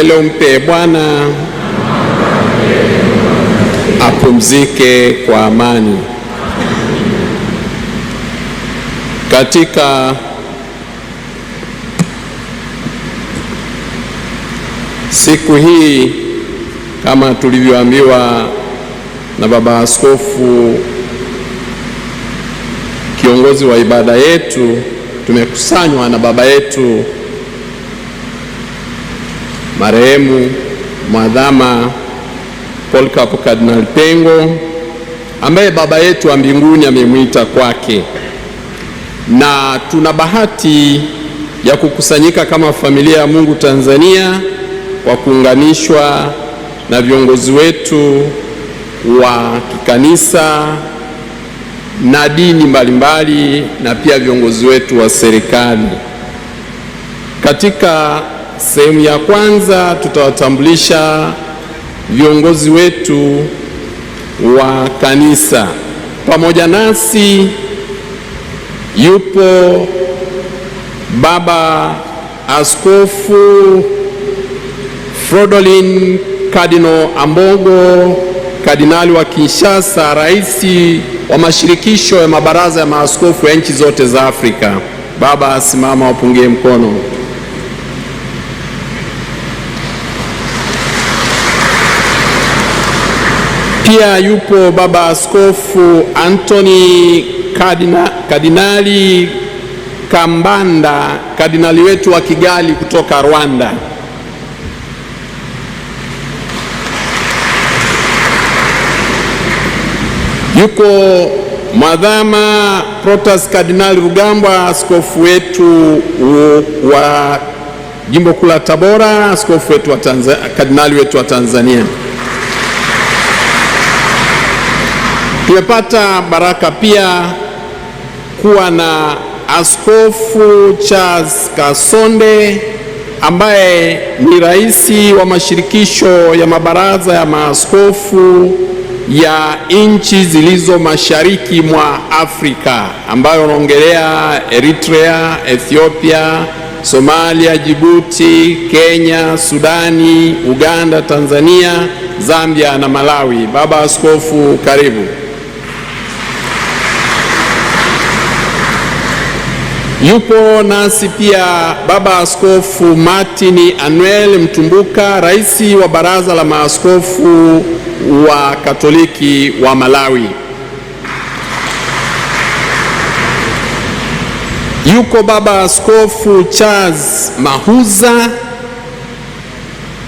Leo mpe Bwana apumzike kwa amani. Katika siku hii, kama tulivyoambiwa na Baba Askofu kiongozi wa ibada yetu, tumekusanywa na baba yetu marehemu Mwadhama Polycarp Kardinali Pengo, ambaye baba yetu wa mbinguni amemwita kwake, na tuna bahati ya kukusanyika kama familia ya Mungu Tanzania kwa kuunganishwa na viongozi wetu wa kikanisa na dini mbalimbali na pia viongozi wetu wa serikali. Katika sehemu ya kwanza tutawatambulisha viongozi wetu wa kanisa. Pamoja nasi yupo Baba Askofu Fridolin Cardinal Ambogo, kardinali wa Kinshasa, raisi wa mashirikisho ya mabaraza ya maaskofu ya nchi zote za Afrika. Baba, simama wapungie mkono. Pia yupo Baba Askofu Anthony Kardinali Kambanda, kardinali wetu wa Kigali kutoka Rwanda. Yuko Mwadhama Protas Kardinali Rugambwa, askofu wetu wa Jimbo kuu la Tabora, askofu wetu wa kardinali wetu wa Tanzania. Tumepata baraka pia kuwa na Askofu Charles Kasonde, ambaye ni raisi wa mashirikisho ya mabaraza ya maaskofu ya nchi zilizo mashariki mwa Afrika, ambayo wanaongelea Eritrea, Ethiopia, Somalia, Djibouti, Kenya, Sudani, Uganda, Tanzania, Zambia na Malawi. Baba Askofu, karibu. Yupo nasi pia Baba Askofu Martin Anuel Mtumbuka, raisi wa baraza la maaskofu wa Katoliki wa Malawi. Yuko Baba Askofu Charles Mahuza,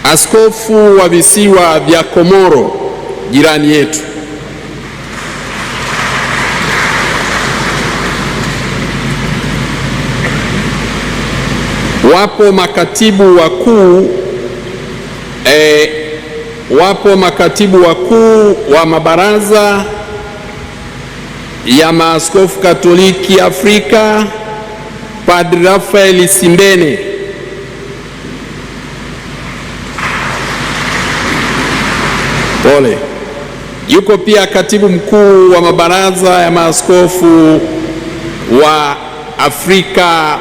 askofu wa visiwa vya Komoro, jirani yetu. Wapo makatibu wakuu wa mabaraza ya maaskofu Katoliki Afrika, Padre Rafael Simbene. Pole. Yuko pia katibu mkuu wa mabaraza ya maaskofu wa Afrika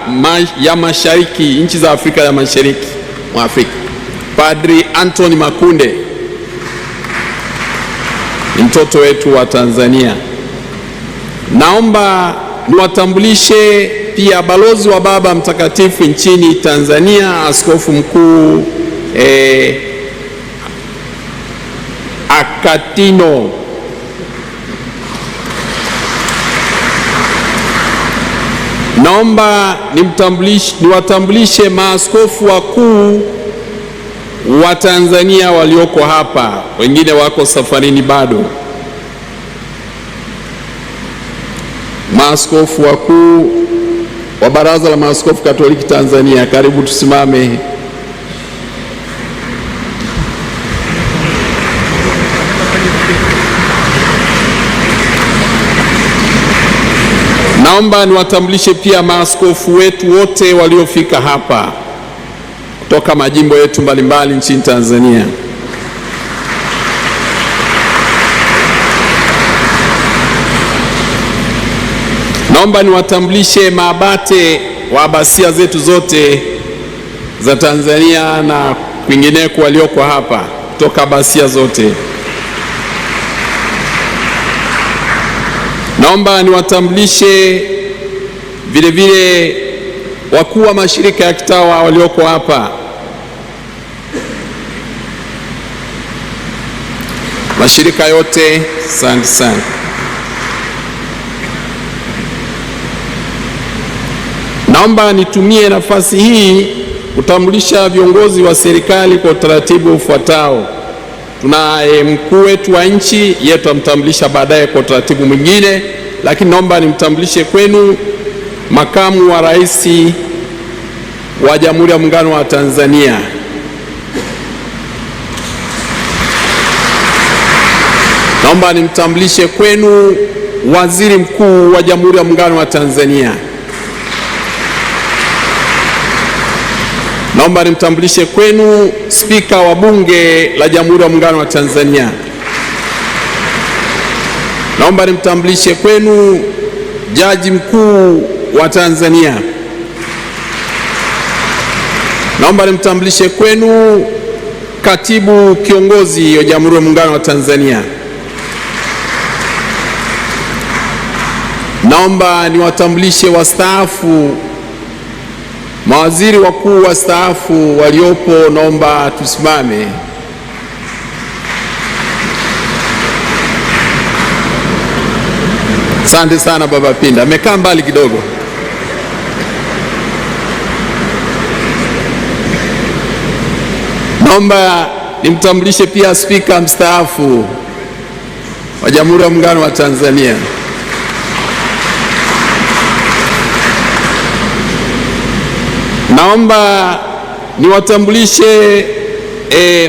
ya Mashariki, nchi za Afrika ya Mashariki mwa Afrika, Padri Anthony Makunde, ni mtoto wetu wa Tanzania. Naomba niwatambulishe pia balozi wa Baba Mtakatifu nchini Tanzania, askofu mkuu Akatino. Naomba niwatambulishe maaskofu wakuu wa Tanzania walioko hapa, wengine wako safarini bado. Maaskofu wakuu wa Baraza la Maaskofu Katoliki Tanzania, karibu tusimame. Naomba niwatambulishe pia maaskofu wetu wote waliofika hapa kutoka majimbo yetu mbalimbali nchini Tanzania. Naomba niwatambulishe maabate wa abasia zetu zote za Tanzania na kwingineko walioko hapa kutoka abasia zote. Naomba niwatambulishe vile vile wakuu wa mashirika ya kitawa walioko hapa. Mashirika yote, asante sana. Naomba nitumie nafasi hii kutambulisha viongozi wa serikali kwa utaratibu ufuatao. Tunaye mkuu wetu wa nchi, yeye tutamtambulisha baadaye kwa utaratibu mwingine, lakini naomba nimtambulishe kwenu makamu wa rais wa Jamhuri ya Muungano wa Tanzania. Naomba nimtambulishe kwenu waziri mkuu wa Jamhuri ya Muungano wa Tanzania. Naomba nimtambulishe kwenu spika wa Bunge la Jamhuri ya Muungano wa Tanzania. Naomba nimtambulishe kwenu jaji mkuu wa Tanzania. Naomba nimtambulishe kwenu katibu kiongozi wa Jamhuri ya Muungano wa Tanzania. Naomba niwatambulishe wastaafu, mawaziri wakuu wastaafu waliopo, naomba tusimame. Asante sana Baba Pinda, amekaa mbali kidogo. Naomba nimtambulishe pia spika mstaafu wa Jamhuri ya Muungano wa Tanzania. Naomba niwatambulishe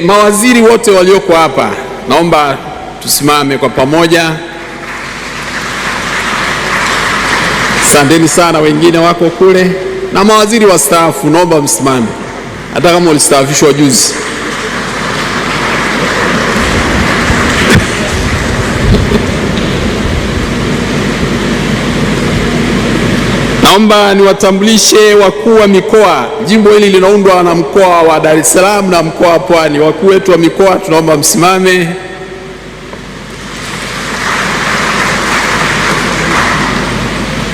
mawaziri wote walioko hapa. Naomba tusimame kwa pamoja. Asanteni sana, wengine wako kule. Na mawaziri wastaafu, naomba msimame hata kama ulistaafishwa juzi. Naomba niwatambulishe wakuu wa mikoa. Jimbo hili linaundwa na mkoa wa Dar es Salaam na mkoa wa Pwani. Wakuu wetu wa mikoa tunaomba msimame.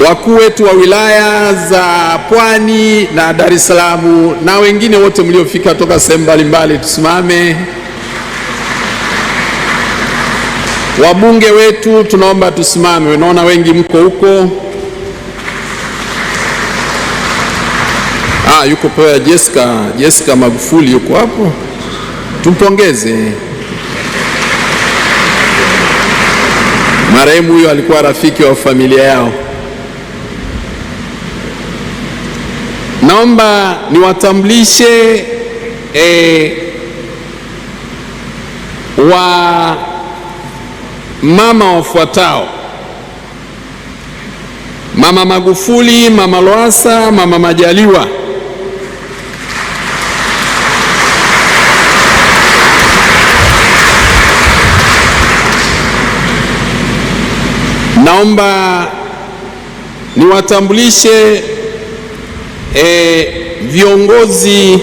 Wakuu wetu wa wilaya za Pwani na Dar es Salaam na wengine wote mliofika toka sehemu mbalimbali tusimame. Wabunge wetu tunaomba tusimame. Unaona wengi mko huko. Yuko pia Jessica Magufuli yuko hapo, tumpongeze. Marehemu huyo alikuwa rafiki wa familia yao. Naomba niwatambulishe wa mama wafuatao: Mama Magufuli, Mama Lowassa, Mama Majaliwa. Naomba niwatambulishe viongozi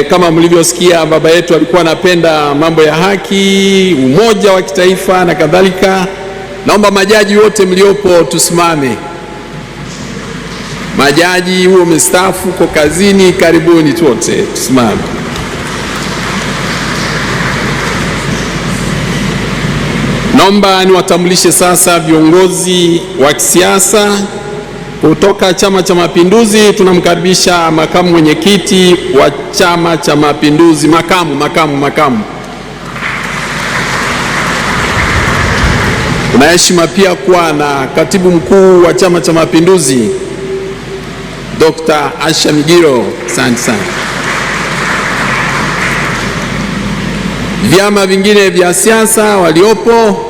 kama mlivyosikia, baba yetu alikuwa anapenda mambo ya haki, umoja wa kitaifa na kadhalika. Naomba majaji wote mliopo tusimame. Majaji huo mstaafu kwa kazini, karibuni wote tusimame. Naomba niwatambulishe sasa viongozi wa kisiasa kutoka Chama cha Mapinduzi. Tunamkaribisha makamu mwenyekiti wa Chama cha Mapinduzi, makamu. Kuna heshima pia kuwa na katibu mkuu wa Chama cha Mapinduzi, Dr. Asha Migiro. Asante sana. Vyama vingine vya siasa waliopo,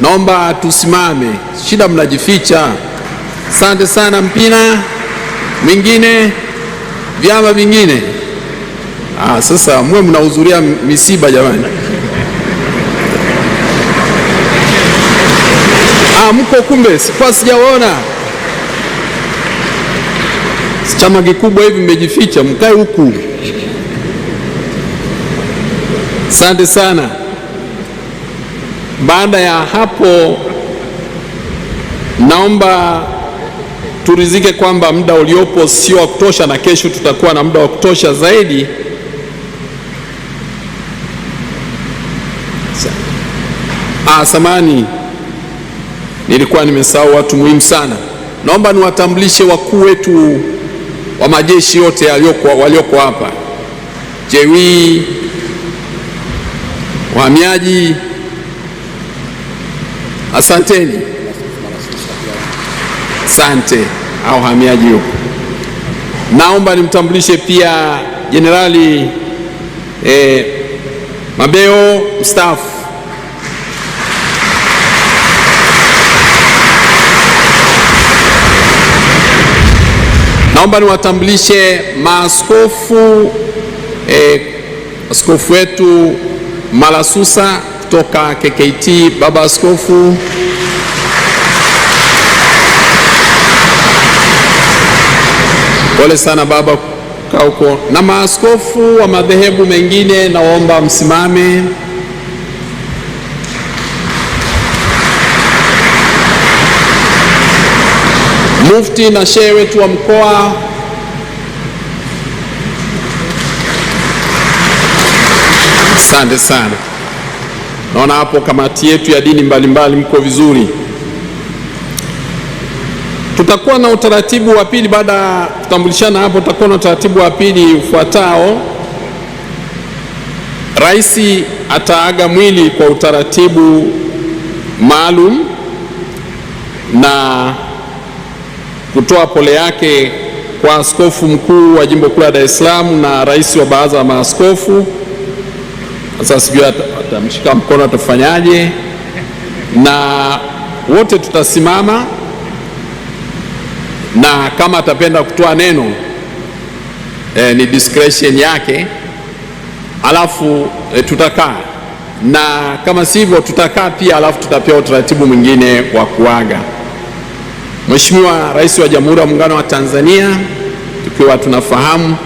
naomba tusimame. Shida mnajificha. Asante sana. Mpina mwingine, vyama vingine. Sasa mwe mnahudhuria misiba jamani. Mko kumbe, sikuwa sijaona. Chama kikubwa hivi mmejificha, mkae huku. Asante sana. Baada ya hapo, naomba turizike kwamba muda uliopo sio wa kutosha, na kesho tutakuwa na muda wa kutosha zaidi. Samahani, nilikuwa nimesahau watu muhimu sana. Naomba niwatambulishe wakuu wetu wa majeshi yote walioko hapa: jeshi, uhamiaji. Asanteni. Asante. Au uhamiaji huko. Naomba nimtambulishe pia Jenerali Mabeo mstaafu. Naomba niwatambulishe maaskofu, askofu wetu Malasusa kutoka KKT. Baba Askofu. Pole sana baba kauko. Na maaskofu wa madhehebu mengine naomba msimame. Mufti na shehe wetu wa mkoa. Asante sana. Naona hapo kamati yetu ya dini mbalimbali mko vizuri. Tutakuwa na utaratibu wa pili baada ya kutambulishana hapo. Tutakuwa na utaratibu wa pili ufuatao. Rais ataaga mwili kwa utaratibu maalum na kutoa pole yake kwa askofu mkuu wa jimbo kuu la Dar es Salaam na rais wa baraza la maaskofu. Sasa sijui atamshika mkono atafanyaje, na wote tutasimama, na kama atapenda kutoa neno ni discretion yake, alafu tutakaa, na kama sivyo tutakaa pia, alafu tutapewa utaratibu mwingine wa kuaga. Mheshimiwa Rais wa Jamhuri ya Muungano wa Tanzania, tukiwa tunafahamu